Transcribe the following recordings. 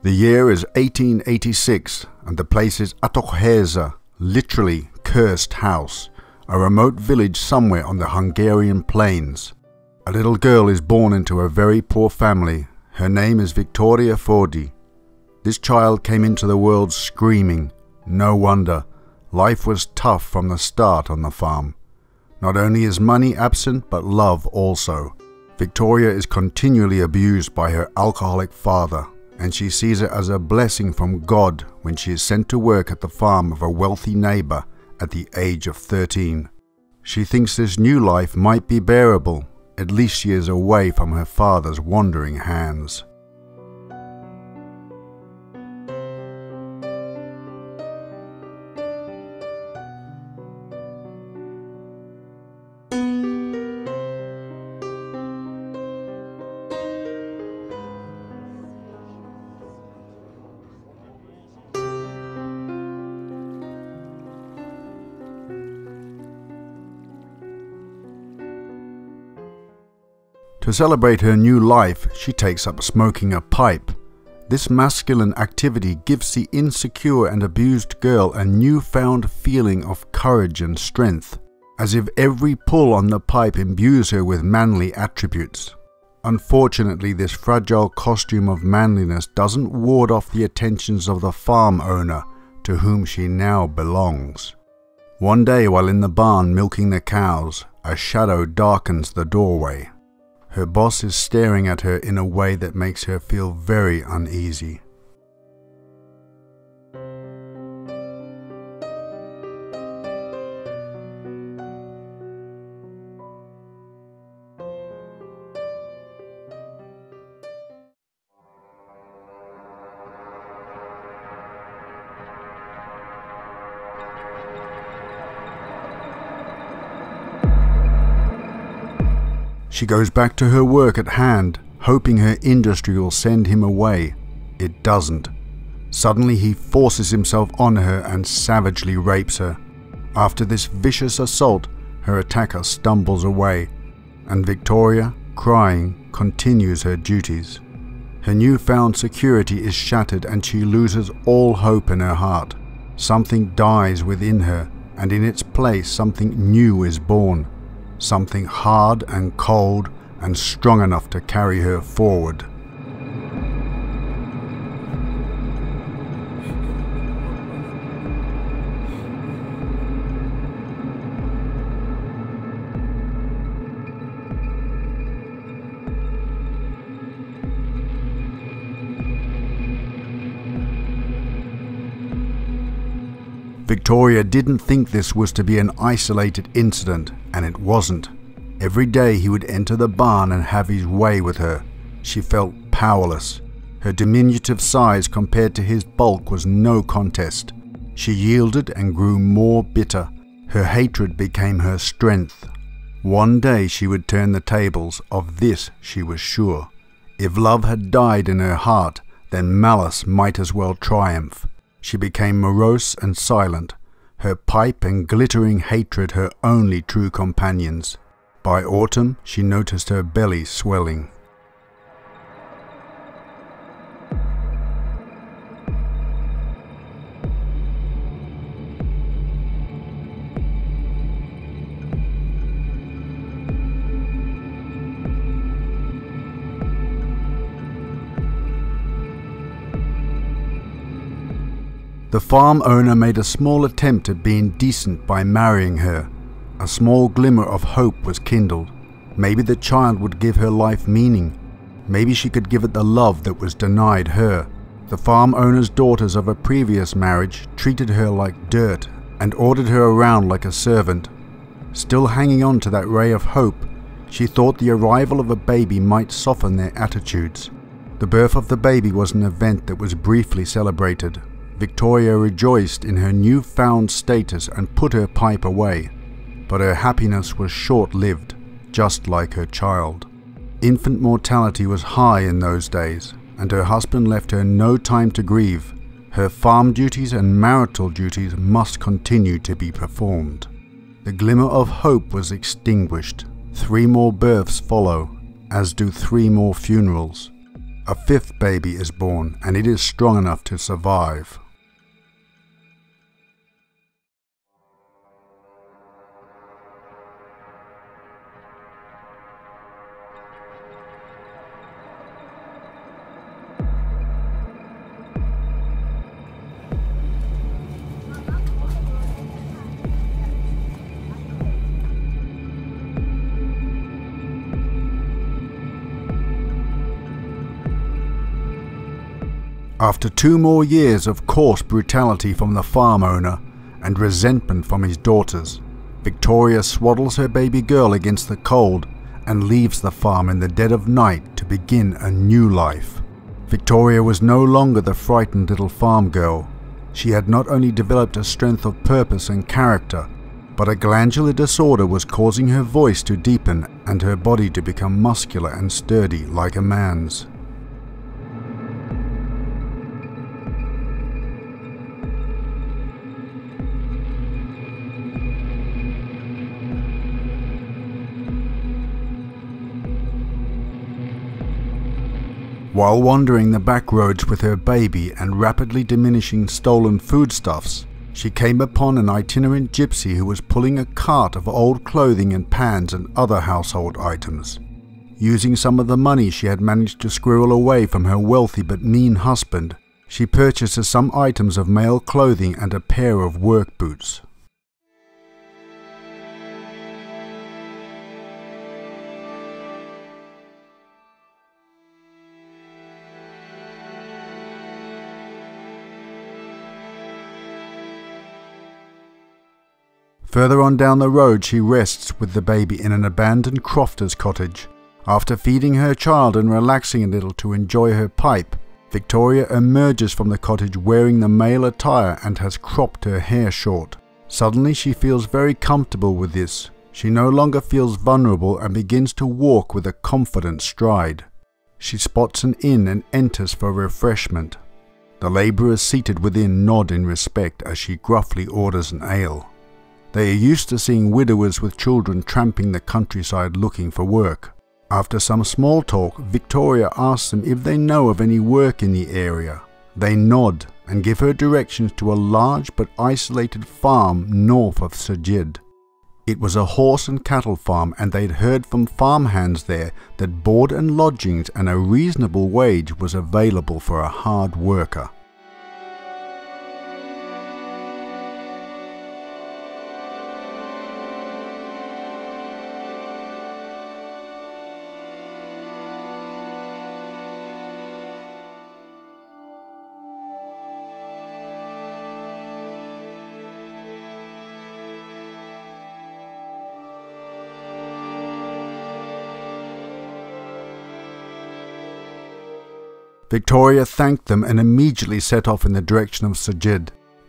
The year is 1886 and the place is Atokheza, literally cursed house, a remote village somewhere on the Hungarian plains. A little girl is born into a very poor family. Her name is Viktória Fődi. This child came into the world screaming. No wonder. Life was tough from the start on the farm. Not only is money absent, but love also. Viktória is continually abused by her alcoholic father, and she sees it as a blessing from God when she is sent to work at the farm of a wealthy neighbor at the age of 13. She thinks this new life might be bearable. At least she is away from her father's wandering hands. To celebrate her new life, she takes up smoking a pipe. This masculine activity gives the insecure and abused girl a newfound feeling of courage and strength, as if every pull on the pipe imbues her with manly attributes. Unfortunately, this fragile costume of manliness doesn't ward off the attentions of the farm owner, to whom she now belongs. One day, while in the barn milking the cows, a shadow darkens the doorway. Her boss is staring at her in a way that makes her feel very uneasy. She goes back to her work at hand, hoping her industry will send him away. It doesn't. Suddenly he forces himself on her and savagely rapes her. After this vicious assault, her attacker stumbles away, and Viktória, crying, continues her duties. Her newfound security is shattered and she loses all hope in her heart. Something dies within her, and in its place something new is born. Something hard and cold and strong enough to carry her forward. Viktória didn't think this was to be an isolated incident, and it wasn't. Every day he would enter the barn and have his way with her. She felt powerless. Her diminutive size compared to his bulk was no contest. She yielded and grew more bitter. Her hatred became her strength. One day she would turn the tables, of this she was sure. If love had died in her heart, then malice might as well triumph. She became morose and silent, her pipe and glittering hatred her only true companions. By autumn, she noticed her belly swelling. The farm owner made a small attempt at being decent by marrying her. A small glimmer of hope was kindled. Maybe the child would give her life meaning. Maybe she could give it the love that was denied her. The farm owner's daughters of a previous marriage treated her like dirt and ordered her around like a servant. Still hanging on to that ray of hope, she thought the arrival of a baby might soften their attitudes. The birth of the baby was an event that was briefly celebrated. Viktória rejoiced in her newfound status and put her pipe away. But her happiness was short-lived, just like her child. Infant mortality was high in those days, and her husband left her no time to grieve. Her farm duties and marital duties must continue to be performed. The glimmer of hope was extinguished. 3 more births follow, as do 3 more funerals. A 5th baby is born, and it is strong enough to survive. After 2 more years of coarse brutality from the farm owner and resentment from his daughters, Viktória swaddles her baby girl against the cold and leaves the farm in the dead of night to begin a new life. Viktória was no longer the frightened little farm girl. She had not only developed a strength of purpose and character, but a glandular disorder was causing her voice to deepen and her body to become muscular and sturdy like a man's. While wandering the back roads with her baby and rapidly diminishing stolen foodstuffs, she came upon an itinerant gypsy who was pulling a cart of old clothing and pans and other household items. Using some of the money she had managed to squirrel away from her wealthy but mean husband, she purchases some items of male clothing and a pair of work boots. Further on down the road she rests with the baby in an abandoned crofter's cottage. After feeding her child and relaxing a little to enjoy her pipe, Viktória emerges from the cottage wearing the male attire and has cropped her hair short. Suddenly she feels very comfortable with this. She no longer feels vulnerable and begins to walk with a confident stride. She spots an inn and enters for refreshment. The labourers seated within nod in respect as she gruffly orders an ale. They are used to seeing widowers with children tramping the countryside looking for work. After some small talk, Viktória asks them if they know of any work in the area. They nod and give her directions to a large but isolated farm north of Szeged. It was a horse and cattle farm, and they'd heard from farmhands there that board and lodgings and a reasonable wage was available for a hard worker. Viktória thanked them and immediately set off in the direction of Szeged.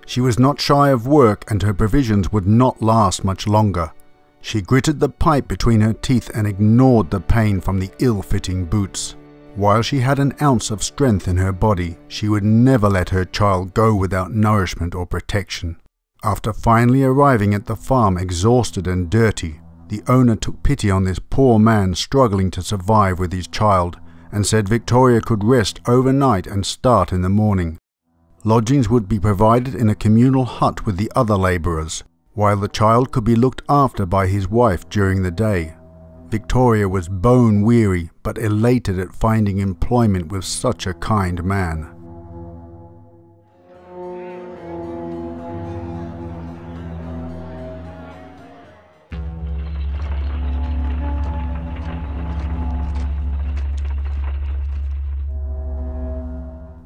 She was not shy of work and her provisions would not last much longer. She gritted the pipe between her teeth and ignored the pain from the ill-fitting boots. While she had an ounce of strength in her body, she would never let her child go without nourishment or protection. After finally arriving at the farm exhausted and dirty, the owner took pity on this poor man struggling to survive with his child and said Viktória could rest overnight and start in the morning. Lodgings would be provided in a communal hut with the other labourers, while the child could be looked after by his wife during the day. Viktória was bone weary but elated at finding employment with such a kind man.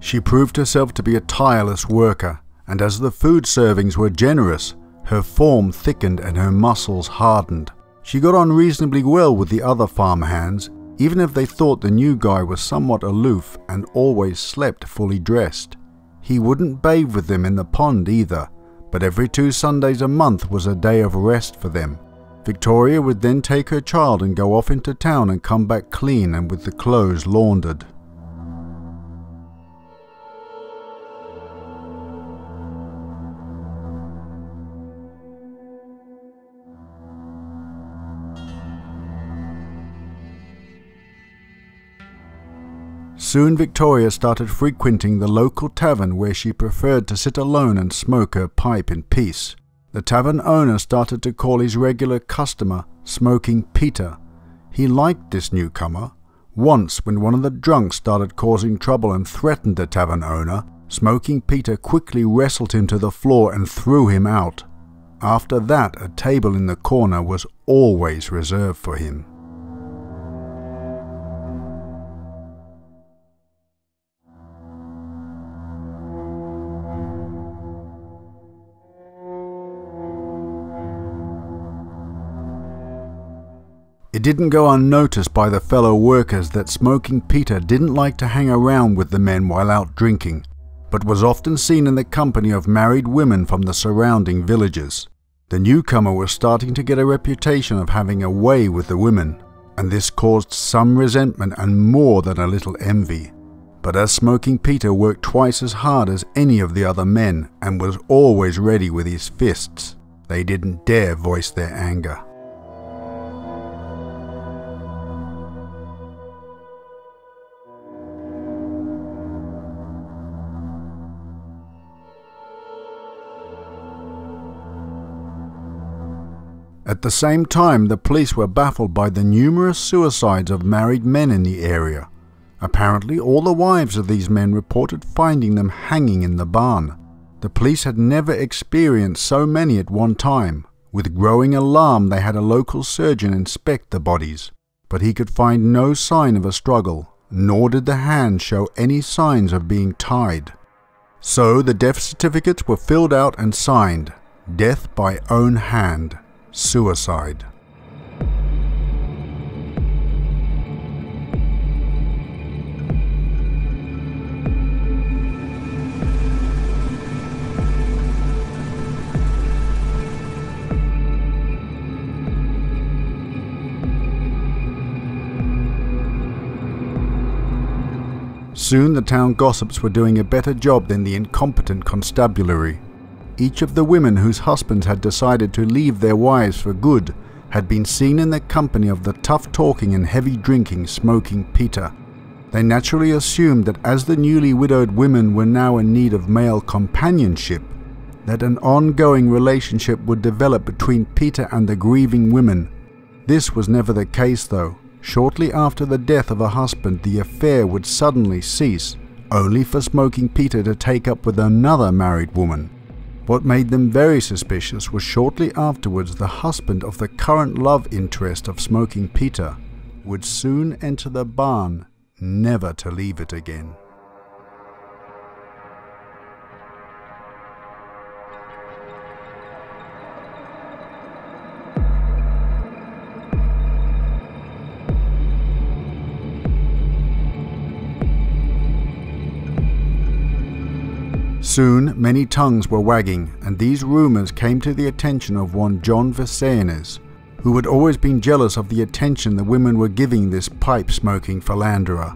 She proved herself to be a tireless worker, and as the food servings were generous, her form thickened and her muscles hardened. She got on reasonably well with the other farmhands, even if they thought the new guy was somewhat aloof and always slept fully dressed. He wouldn't bathe with them in the pond either, but every 2 Sundays a month was a day of rest for them. Viktória would then take her child and go off into town and come back clean and with the clothes laundered. Soon Viktória started frequenting the local tavern where she preferred to sit alone and smoke her pipe in peace. The tavern owner started to call his regular customer Smoking Peter. He liked this newcomer. Once, when one of the drunks started causing trouble and threatened the tavern owner, Smoking Peter quickly wrestled him to the floor and threw him out. After that, a table in the corner was always reserved for him. It didn't go unnoticed by the fellow workers that Smoking Peter didn't like to hang around with the men while out drinking, but was often seen in the company of married women from the surrounding villages. The newcomer was starting to get a reputation of having a way with the women, and this caused some resentment and more than a little envy. But as Smoking Peter worked twice as hard as any of the other men and was always ready with his fists, they didn't dare voice their anger. At the same time, the police were baffled by the numerous suicides of married men in the area. Apparently, all the wives of these men reported finding them hanging in the barn. The police had never experienced so many at one time. With growing alarm, they had a local surgeon inspect the bodies, but he could find no sign of a struggle, nor did the hands show any signs of being tied. So the death certificates were filled out and signed. Death by own hand. Suicide. Soon the town gossips were doing a better job than the incompetent constabulary. Each of the women whose husbands had decided to leave their wives for good had been seen in the company of the tough-talking and heavy-drinking Smoking Peter. They naturally assumed that as the newly widowed women were now in need of male companionship, that an ongoing relationship would develop between Peter and the grieving women. This was never the case though. Shortly after the death of a husband, the affair would suddenly cease, only for Smoking Peter to take up with another married woman. What made them very suspicious was shortly afterwards the husband of the current love interest of Smoking Peter would soon enter the barn, never to leave it again. Soon many tongues were wagging, and these rumours came to the attention of one John Viktória, who had always been jealous of the attention the women were giving this pipe-smoking philanderer.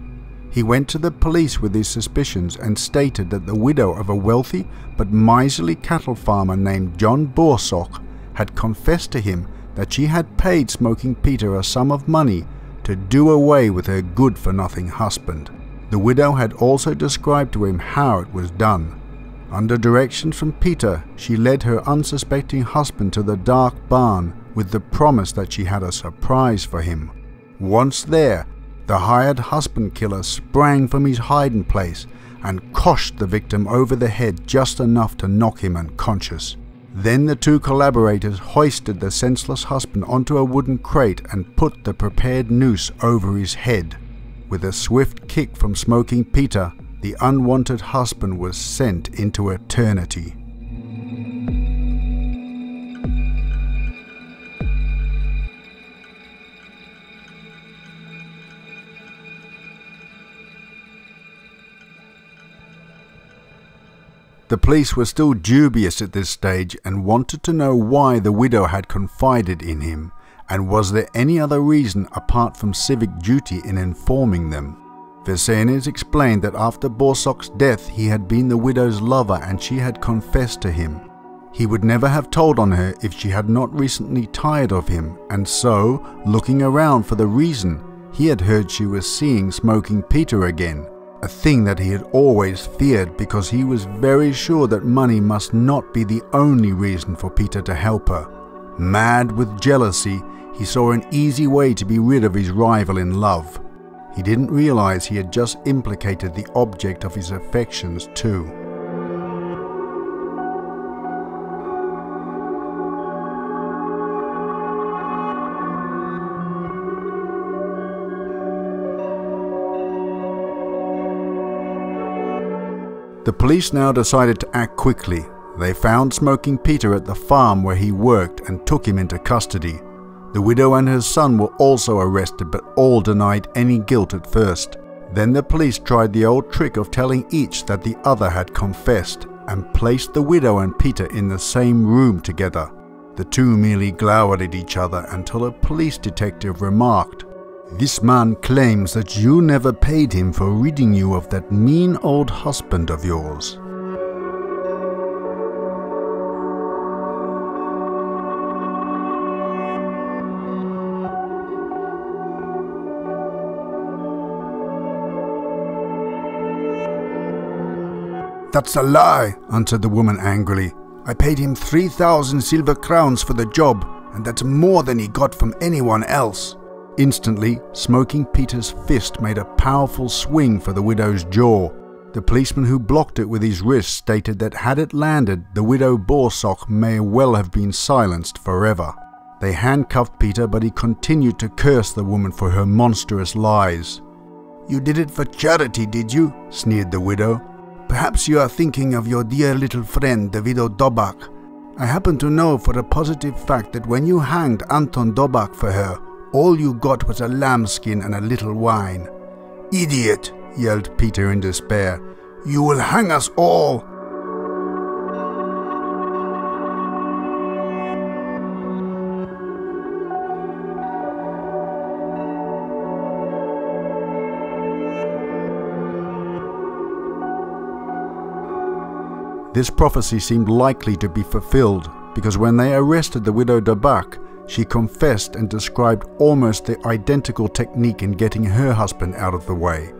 He went to the police with his suspicions and stated that the widow of a wealthy but miserly cattle farmer named John Borsok had confessed to him that she had paid Smoking Peter a sum of money to do away with her good-for-nothing husband. The widow had also described to him how it was done. Under directions from Peter, she led her unsuspecting husband to the dark barn with the promise that she had a surprise for him. Once there, the hired husband killer sprang from his hiding place and coshed the victim over the head just enough to knock him unconscious. Then the two collaborators hoisted the senseless husband onto a wooden crate and put the prepared noose over his head. With a swift kick from Smoking Peter, the unwanted husband was sent into eternity. The police were still dubious at this stage and wanted to know why the widow had confided in him, and was there any other reason apart from civic duty in informing them. Viktória explained that after Borsok's death he had been the widow's lover and she had confessed to him. He would never have told on her if she had not recently tired of him, and so, looking around for the reason, he had heard she was seeing Smoking Peter again. a thing that he had always feared because he was very sure that money must not be the only reason for Peter to help her. Mad with jealousy, he saw an easy way to be rid of his rival in love. He didn't realize he had just implicated the object of his affections too. The police now decided to act quickly. They found Smoking Peter at the farm where he worked and took him into custody. The widow and her son were also arrested, but all denied any guilt at first. Then the police tried the old trick of telling each that the other had confessed and placed the widow and Peter in the same room together. The two merely glowered at each other until a police detective remarked, "This man claims that you never paid him for ridding you of that mean old husband of yours." "That's a lie," answered the woman angrily. "I paid him 3,000 silver crowns for the job, and that's more than he got from anyone else." Instantly, Smoking Peter's fist made a powerful swing for the widow's jaw. The policeman who blocked it with his wrist stated that had it landed, the widow Borsok may well have been silenced forever. They handcuffed Peter, but he continued to curse the woman for her monstrous lies. "You did it for charity, did you?" sneered the widow. "Perhaps you are thinking of your dear little friend, the widow Dobak. I happen to know for a positive fact that when you hanged Anton Dobak for her, all you got was a lambskin and a little wine." "Idiot!" yelled Peter in despair. "You will hang us all!" This prophecy seemed likely to be fulfilled because when they arrested the widow Dobak, she confessed and described almost the identical technique in getting her husband out of the way.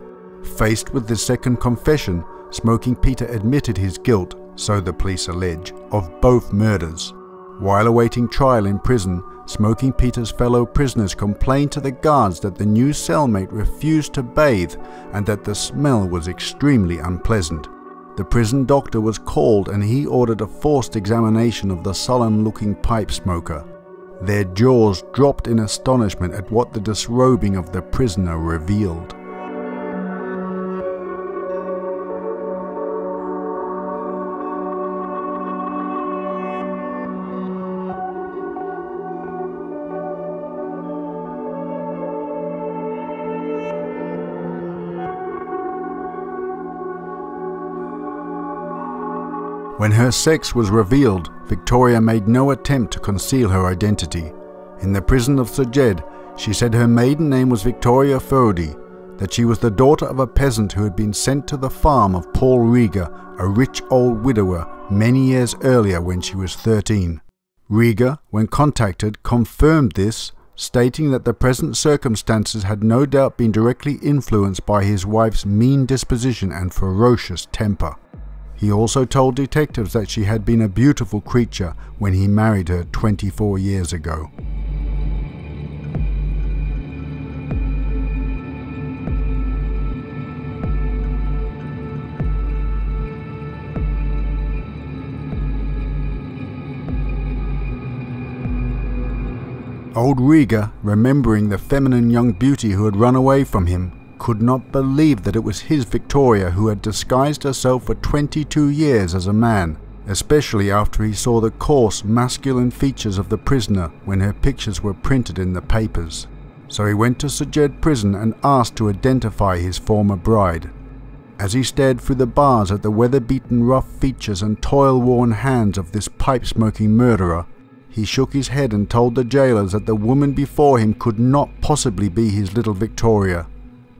Faced with this second confession, Smoking Peter admitted his guilt, so the police allege, of both murders. While awaiting trial in prison, Smoking Peter's fellow prisoners complained to the guards that the new cellmate refused to bathe and that the smell was extremely unpleasant. The prison doctor was called and he ordered a forced examination of the sullen-looking pipe smoker. Their jaws dropped in astonishment at what the disrobing of the prisoner revealed. When her sex was revealed, Viktória made no attempt to conceal her identity. In the prison of Szeged, she said her maiden name was Viktória Fődi, that she was the daughter of a peasant who had been sent to the farm of Paul Riga, a rich old widower, many years earlier when she was 13. Riga, when contacted, confirmed this, stating that the present circumstances had no doubt been directly influenced by his wife's mean disposition and ferocious temper. He also told detectives that she had been a beautiful creature when he married her 24 years ago. Old Riga, remembering the feminine young beauty who had run away from him, could not believe that it was his Viktória who had disguised herself for 22 years as a man, especially after he saw the coarse, masculine features of the prisoner when her pictures were printed in the papers. So he went to Szeged prison and asked to identify his former bride. As he stared through the bars at the weather-beaten rough features and toil-worn hands of this pipe-smoking murderer, he shook his head and told the jailers that the woman before him could not possibly be his little Viktória.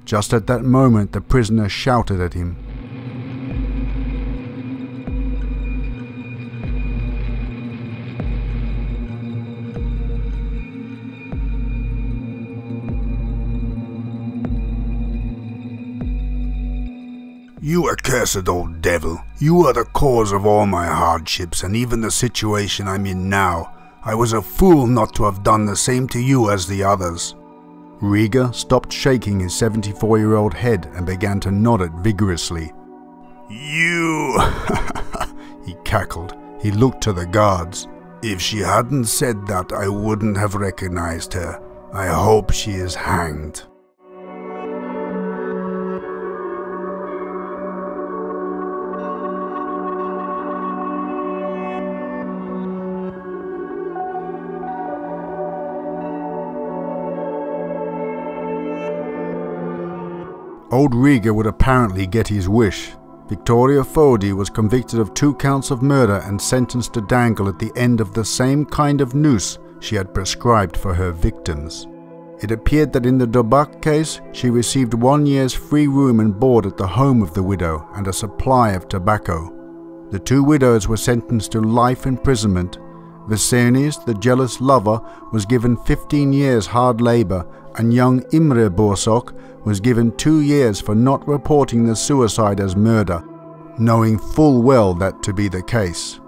Just at that moment, the prisoner shouted at him. "You accursed old devil, you are the cause of all my hardships and even the situation I'm in now. I was a fool not to have done the same to you as the others." Rieger stopped shaking his 74-year-old head and began to nod it vigorously. "You," he cackled. He looked to the guards. "If she hadn't said that, I wouldn't have recognized her. I hope she is hanged." Old Rieger would apparently get his wish. Viktória Fődi was convicted of 2 counts of murder and sentenced to dangle at the end of the same kind of noose she had prescribed for her victims. It appeared that in the Dobak case, she received 1 year's free room and board at the home of the widow and a supply of tobacco. The 2 widows were sentenced to life imprisonment. Viserys, the jealous lover, was given 15 years hard labour, and young Imre Borsok was given 2 years for not reporting the suicide as murder, knowing full well that to be the case.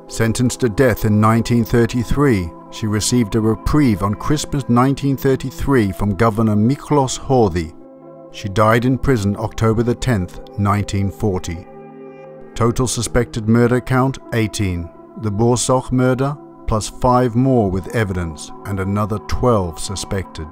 Sentenced to death in 1933, she received a reprieve on Christmas 1933 from Governor Miklos Horthy. She died in prison October the 10th, 1940. Total suspected murder count 18. The Borsok murder plus 5 more with evidence and another 12 suspected.